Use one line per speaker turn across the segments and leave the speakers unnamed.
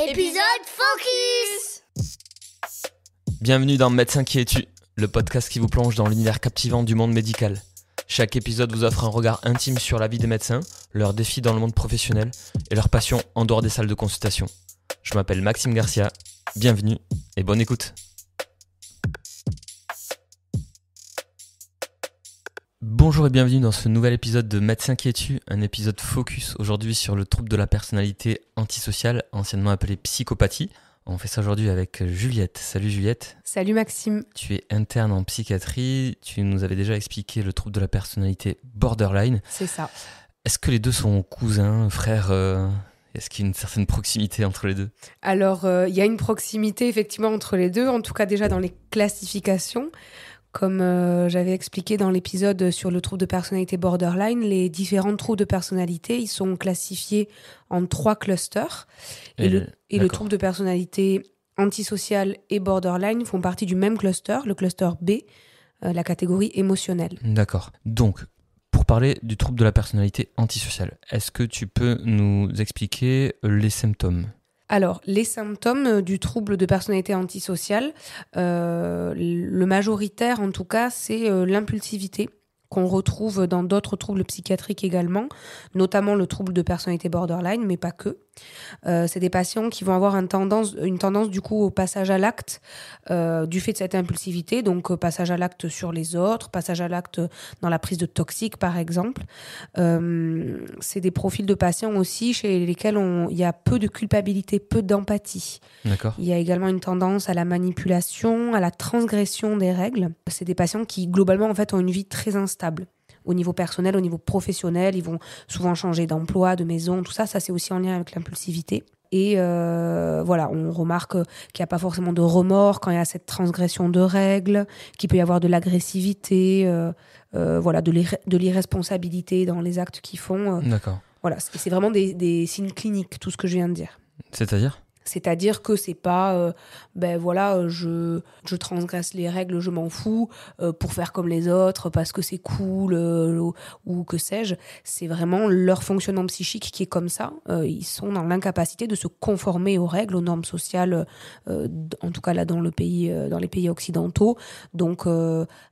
Épisode Focus.
Bienvenue dans Médecin qui es-tu, le podcast qui vous plonge dans l'univers captivant du monde médical. Chaque épisode vous offre un regard intime sur la vie des médecins, leurs défis dans le monde professionnel et leurs passions en dehors des salles de consultation. Je m'appelle Maxime Garcia, bienvenue et bonne écoute. Bonjour et bienvenue dans ce nouvel épisode de Médecin qui es-tu, un épisode focus aujourd'hui sur le trouble de la personnalité antisociale, anciennement appelé psychopathie. On fait ça aujourd'hui avec Juliette. Salut Juliette.
Salut Maxime.
Tu es interne en psychiatrie, tu nous avais déjà expliqué le trouble de la personnalité borderline.
C'est ça.
Est-ce que les deux sont cousins, frères Est-ce qu'il y a une certaine proximité entre les deux ?
Alors, il y a une proximité effectivement entre les deux, en tout cas déjà dans les classifications. Comme j'avais expliqué dans l'épisode sur le trouble de personnalité borderline, les différents troubles de personnalité, ils sont classifiés en 3 clusters. Et le trouble de personnalité antisociale et borderline font partie du même cluster, le cluster B, la catégorie émotionnelle.
D'accord. Donc, pour parler du trouble de la personnalité antisociale, est-ce que tu peux nous expliquer les symptômes ?
Alors, les symptômes du trouble de personnalité antisociale, le majoritaire en tout cas, c'est l'impulsivité qu'on retrouve dans d'autres troubles psychiatriques également, notamment le trouble de personnalité borderline, mais pas que. C'est des patients qui vont avoir une tendance du coup au passage à l'acte du fait de cette impulsivité, donc passage à l'acte sur les autres, passage à l'acte dans la prise de toxiques par exemple. C'est des profils de patients aussi chez lesquels il y a peu de culpabilité, peu d'empathie.
D'accord.
Il y a également une tendance à la manipulation, à la transgression des règles. C'est des patients qui globalement en fait ont une vie très instable. Au niveau personnel, au niveau professionnel, ils vont souvent changer d'emploi, de maison, tout ça c'est aussi en lien avec l'impulsivité. Et voilà, on remarque qu'il n'y a pas forcément de remords quand il y a cette transgression de règles, qu'il peut y avoir de l'agressivité, voilà, de l'irresponsabilité dans les actes qu'ils font.
D'accord.
Voilà, c'est vraiment des signes cliniques, tout ce que je viens de dire. C'est-à-dire que c'est pas, je transgresse les règles, je m'en fous, pour faire comme les autres, parce que c'est cool, ou que sais-je. C'est vraiment leur fonctionnement psychique qui est comme ça. Ils sont dans l'incapacité de se conformer aux règles, aux normes sociales, en tout cas là dans les pays occidentaux. Donc,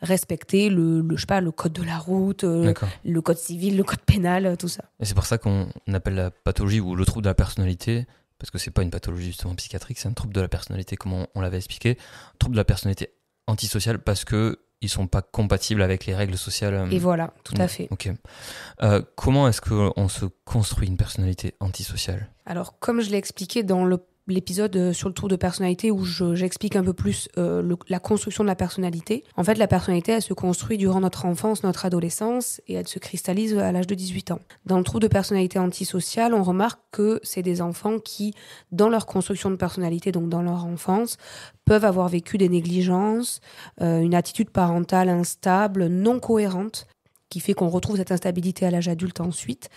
respecter le code de la route, le code civil, le code pénal, tout ça.
Et c'est pour ça qu'on appelle la pathologie ou le trouble de la personnalité. Parce que c'est pas une pathologie justement psychiatrique, c'est un trouble de la personnalité comme on l'avait expliqué, un trouble de la personnalité antisociale parce que ils sont pas compatibles avec les règles sociales.
Et voilà, tout à fait.
Ok. Comment est-ce qu'on se construit une personnalité antisociale ?
Alors, comme je l'ai expliqué dans l'épisode sur le trouble de personnalité où j'explique un peu plus la construction de la personnalité. En fait, la personnalité, elle se construit durant notre enfance, notre adolescence, et elle se cristallise à l'âge de 18 ans. Dans le trouble de personnalité antisociale, on remarque que c'est des enfants qui, dans leur construction de personnalité, donc dans leur enfance, peuvent avoir vécu des négligences, une attitude parentale instable, non cohérente, qui fait qu'on retrouve cette instabilité à l'âge adulte ensuite.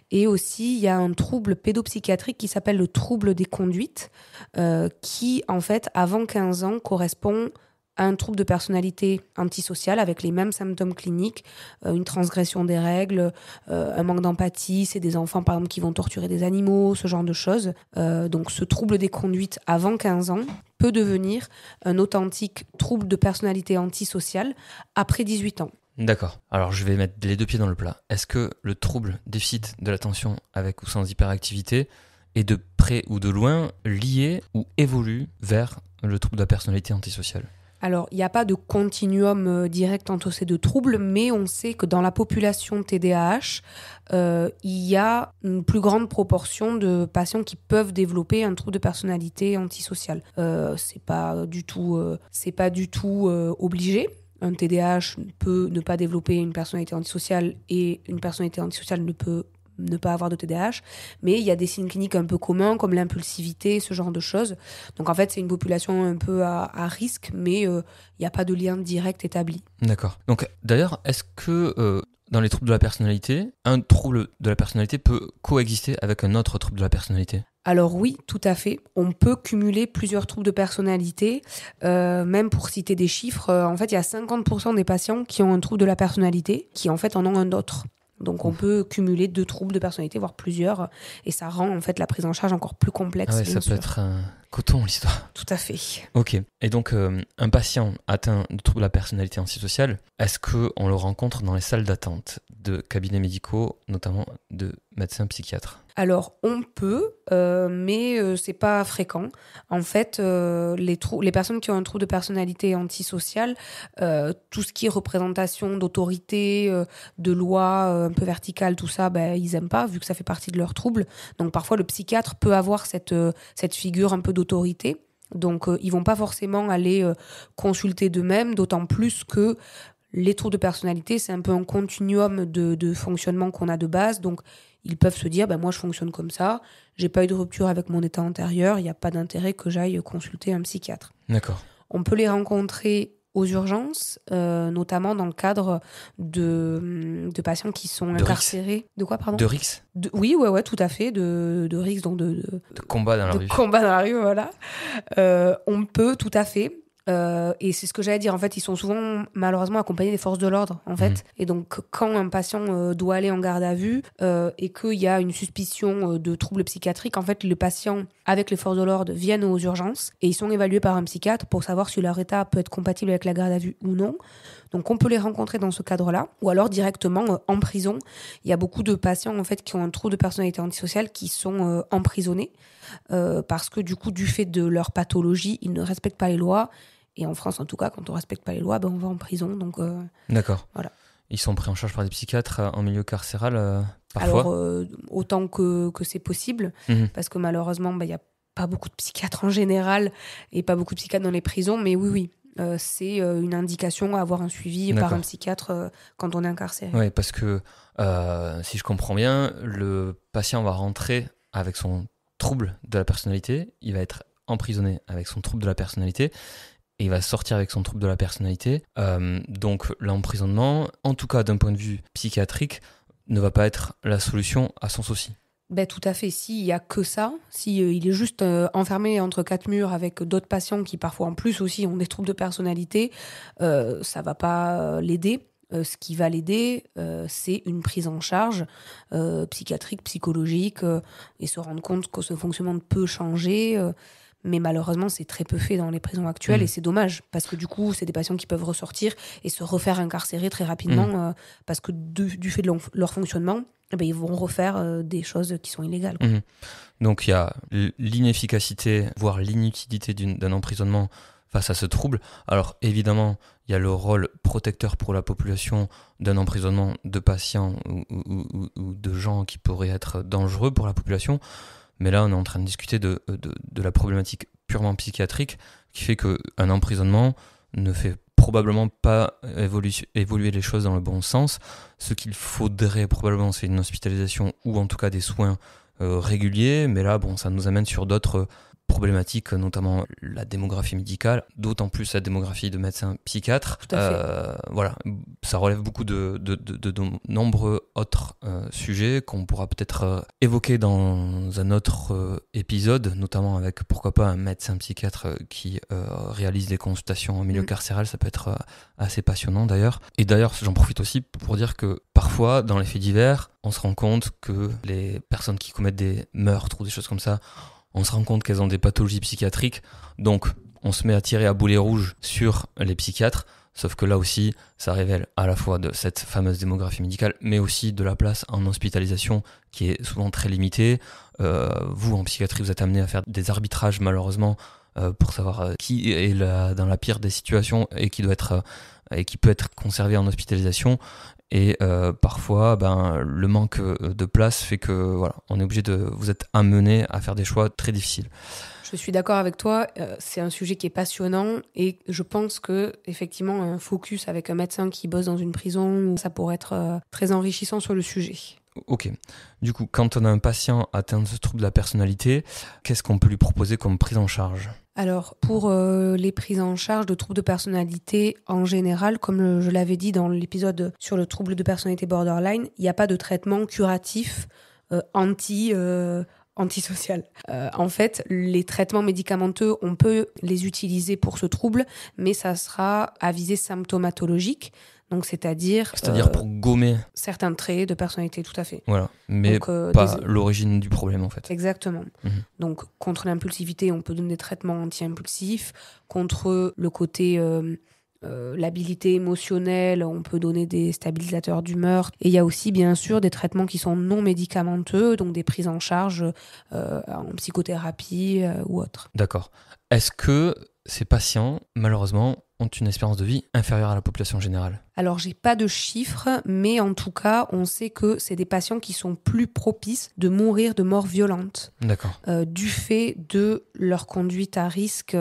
Et aussi, il y a un trouble pédopsychiatrique qui s'appelle le trouble des conduites, qui, en fait, avant 15 ans, correspond à un trouble de personnalité antisociale avec les mêmes symptômes cliniques, une transgression des règles, un manque d'empathie, c'est des enfants, par exemple, qui vont torturer des animaux, ce genre de choses. Donc, ce trouble des conduites avant 15 ans peut devenir un authentique trouble de personnalité antisociale après 18 ans.
D'accord. Alors, je vais mettre les 2 pieds dans le plat. Est-ce que le trouble déficit de l'attention avec ou sans hyperactivité est de près ou de loin lié ou évolue vers le trouble de la personnalité antisociale ?
Alors, il n'y a pas de continuum direct entre ces 2 troubles, mais on sait que dans la population TDAH, il y a une plus grande proportion de patients qui peuvent développer un trouble de personnalité antisociale. C'est pas du tout obligé. Un TDAH peut ne pas développer une personnalité antisociale et une personnalité antisociale ne peut ne pas avoir de TDAH, mais il y a des signes cliniques un peu communs comme l'impulsivité, ce genre de choses. Donc en fait, c'est une population un peu à risque, mais il n'y a pas de lien direct établi.
D'accord. Donc d'ailleurs, est-ce que dans les troubles de la personnalité, un trouble de la personnalité peut coexister avec un autre trouble de la personnalité ?
Alors oui, tout à fait. On peut cumuler plusieurs troubles de personnalité. Même pour citer des chiffres, en fait, il y a 50% des patients qui ont un trouble de la personnalité qui en fait en ont un autre. Donc on peut cumuler 2 troubles de personnalité, voire plusieurs, et ça rend en fait la prise en charge encore plus complexe.
Ah ouais, ça peut être un coton l'histoire.
Tout à fait.
Ok. Et donc un patient atteint de troubles de la personnalité antisociale, est-ce qu'on le rencontre dans les salles d'attente de cabinets médicaux, notamment de médecins psychiatres ?
Alors, on peut, mais c'est pas fréquent. En fait, les personnes qui ont un trouble de personnalité antisociale, tout ce qui est représentation d'autorité, de loi un peu verticale, tout ça, ils aiment pas, vu que ça fait partie de leur trouble. Donc, parfois, le psychiatre peut avoir cette figure un peu d'autorité. Donc, ils vont pas forcément aller consulter d'eux-mêmes, d'autant plus que les troubles de personnalité, c'est un peu un continuum de fonctionnement qu'on a de base. Donc, ils peuvent se dire, moi je fonctionne comme ça, j'ai pas eu de rupture avec mon état antérieur, il n'y a pas d'intérêt que j'aille consulter un psychiatre.
D'accord.
On peut les rencontrer aux urgences, notamment dans le cadre de patients qui sont incarcérés. De quoi, pardon ?
De RIX ?
Oui, ouais, tout à fait, de RIX, donc de
combat dans la rue.
De combat dans la rue, voilà. On peut, tout à fait. Et c'est ce que j'allais dire, en fait ils sont souvent malheureusement accompagnés des forces de l'ordre en fait, et donc quand un patient doit aller en garde à vue et qu'il y a une suspicion de troubles psychiatriques, en fait le patient avec les forces de l'ordre viennent aux urgences et ils sont évalués par un psychiatre pour savoir si leur état peut être compatible avec la garde à vue ou non. Donc on peut les rencontrer dans ce cadre-là, ou alors directement en prison. Il y a beaucoup de patients en fait qui ont un trouble de personnalité antisociale qui sont emprisonnés parce que du coup, du fait de leur pathologie, ils ne respectent pas les lois. Et en France, en tout cas, quand on ne respecte pas les lois, on va en prison. Donc,
d'accord.
Voilà.
Ils sont pris en charge par des psychiatres en milieu carcéral parfois ?
Alors, autant que c'est possible, parce que malheureusement, il n'y a pas beaucoup de psychiatres en général et pas beaucoup de psychiatres dans les prisons. Mais oui. C'est une indication à avoir un suivi par un psychiatre quand on est incarcéré.
Oui, parce que si je comprends bien, le patient va rentrer avec son trouble de la personnalité, il va être emprisonné avec son trouble de la personnalité et il va sortir avec son trouble de la personnalité. Donc l'emprisonnement, en tout cas d'un point de vue psychiatrique, ne va pas être la solution à son souci.
Tout à fait. S'il n'y a que ça, il est juste enfermé entre 4 murs avec d'autres patients qui parfois en plus aussi ont des troubles de personnalité, ça va pas l'aider. Ce qui va l'aider, c'est une prise en charge psychiatrique, psychologique, et se rendre compte que ce fonctionnement peut changer. Mais malheureusement, c'est très peu fait dans les prisons actuelles et c'est dommage parce que du coup, c'est des patients qui peuvent ressortir et se refaire incarcérer très rapidement parce que du fait de leur fonctionnement, ils vont refaire des choses qui sont illégales.
Donc il y a l'inefficacité, voire l'inutilité d'un emprisonnement face à ce trouble. Alors évidemment, il y a le rôle protecteur pour la population d'un emprisonnement de patients ou de gens qui pourraient être dangereux pour la population. Mais là, on est en train de discuter de la problématique purement psychiatrique qui fait qu'un emprisonnement ne fait probablement pas évoluer les choses dans le bon sens. Ce qu'il faudrait probablement, c'est une hospitalisation ou en tout cas des soins réguliers. Mais là, ça nous amène sur d'autres problématiques, notamment la démographie médicale, d'autant plus la démographie de médecins psychiatres.
Tout à fait.
Voilà, ça relève beaucoup de nombreux autres sujets qu'on pourra peut-être évoquer dans un autre épisode, notamment avec, pourquoi pas, un médecin psychiatre qui réalise des consultations en milieu carcéral. Ça peut être assez passionnant d'ailleurs. Et d'ailleurs, j'en profite aussi pour dire que parfois, dans les faits divers, on se rend compte que les personnes qui commettent des meurtres ou des choses comme ça, on se rend compte qu'elles ont des pathologies psychiatriques, donc on se met à tirer à boulet rouge sur les psychiatres, sauf que là aussi, ça révèle à la fois de cette fameuse démographie médicale, mais aussi de la place en hospitalisation qui est souvent très limitée. Vous, en psychiatrie, vous êtes amené à faire des arbitrages, malheureusement, pour savoir qui est dans la pire des situations et qui peut être conservé en hospitalisation. Et parfois, le manque de place fait que on est obligé vous êtes amené à faire des choix très difficiles.
Je suis d'accord avec toi, c'est un sujet qui est passionnant et je pense que effectivement un focus avec un médecin qui bosse dans une prison, ça pourrait être très enrichissant sur le sujet.
Ok. Du coup, quand on a un patient atteint de ce trouble de la personnalité, qu'est-ce qu'on peut lui proposer comme prise en charge ?
Alors, pour les prises en charge de troubles de personnalité en général, comme je l'avais dit dans l'épisode sur le trouble de personnalité borderline, il n'y a pas de traitement curatif antisocial. En fait, les traitements médicamenteux, on peut les utiliser pour ce trouble, mais ça sera à visée symptomatologique. Donc c'est-à-dire
pour gommer
certains traits de personnalité, tout à fait.
Voilà, mais
Donc,
pas l'origine du problème en fait.
Exactement. Donc contre l'impulsivité, on peut donner des traitements anti-impulsifs. Contre le côté l'habilité émotionnelle, on peut donner des stabilisateurs d'humeur. Et il y a aussi bien sûr des traitements qui sont non médicamenteux, donc des prises en charge en psychothérapie ou autre.
D'accord. Est-ce que ces patients, malheureusement, ont une espérance de vie inférieure à la population générale?
Alors, j'ai pas de chiffres, mais en tout cas, on sait que c'est des patients qui sont plus propices de mourir de mort violente.
D'accord.
Du fait de leur conduite à risque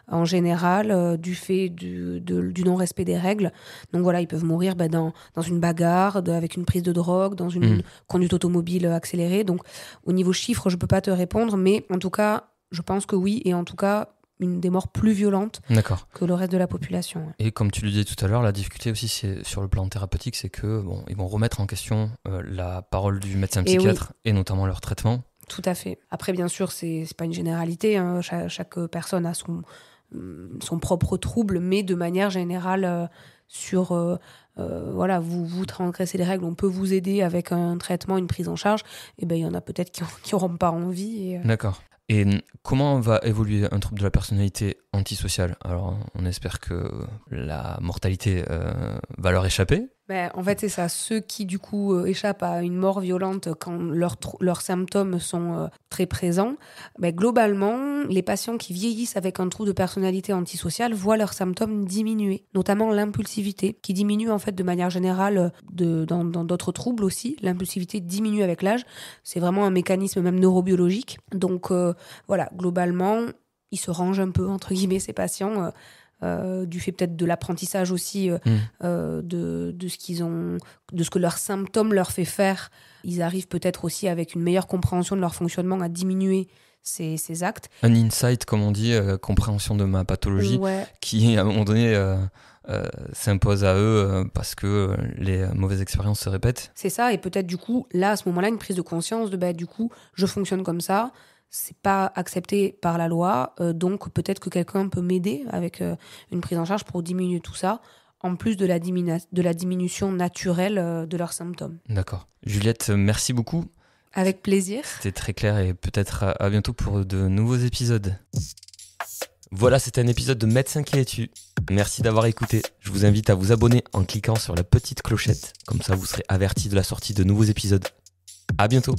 en général, du fait du non-respect des règles. Donc voilà, ils peuvent mourir dans une bagarre, avec une prise de drogue, dans une conduite automobile accélérée. Donc, au niveau chiffres, je peux pas te répondre, mais en tout cas, je pense que oui, et en tout cas, une des morts plus violentes que le reste de la population. Ouais.
Et comme tu le disais tout à l'heure, la difficulté aussi, c'est sur le plan thérapeutique, c'est que ils vont remettre en question la parole du médecin psychiatre et notamment leur traitement.
Tout à fait. Après, bien sûr, c'est pas une généralité. Hein. Chaque personne a son propre trouble, mais de manière générale, voilà, vous transgressez les règles, on peut vous aider avec un traitement, une prise en charge. Et il y en a peut-être qui n'auront pas envie.
D'accord. Et comment va évoluer un trouble de la personnalité antisociale? Alors, on espère que la mortalité va leur échapper.
En fait, c'est ça. Ceux qui, du coup, échappent à une mort violente quand leurs symptômes sont très présents, globalement, les patients qui vieillissent avec un trouble de personnalité antisociale voient leurs symptômes diminuer, notamment l'impulsivité, qui diminue en fait de manière générale dans d'autres troubles aussi. L'impulsivité diminue avec l'âge. C'est vraiment un mécanisme même neurobiologique. Donc, voilà, globalement, ils se rangent un peu, entre guillemets, ces patients du fait peut-être de l'apprentissage aussi de ce que leurs symptômes leur fait faire. Ils arrivent peut-être aussi avec une meilleure compréhension de leur fonctionnement à diminuer ces actes.
Un insight, comme on dit, compréhension de ma pathologie, qui à un moment donné s'impose à eux parce que les mauvaises expériences se répètent.
C'est ça, et peut-être du coup, là, à ce moment-là, une prise de conscience de du coup, je fonctionne comme ça. C'est pas accepté par la loi, donc peut-être que quelqu'un peut m'aider avec une prise en charge pour diminuer tout ça, en plus de la diminution naturelle de leurs symptômes.
D'accord. Juliette, merci beaucoup.
Avec plaisir.
C'était très clair et peut-être à bientôt pour de nouveaux épisodes. Voilà, c'était un épisode de Médecin qui es-tu. Merci d'avoir écouté. Je vous invite à vous abonner en cliquant sur la petite clochette. Comme ça, vous serez averti de la sortie de nouveaux épisodes. À bientôt.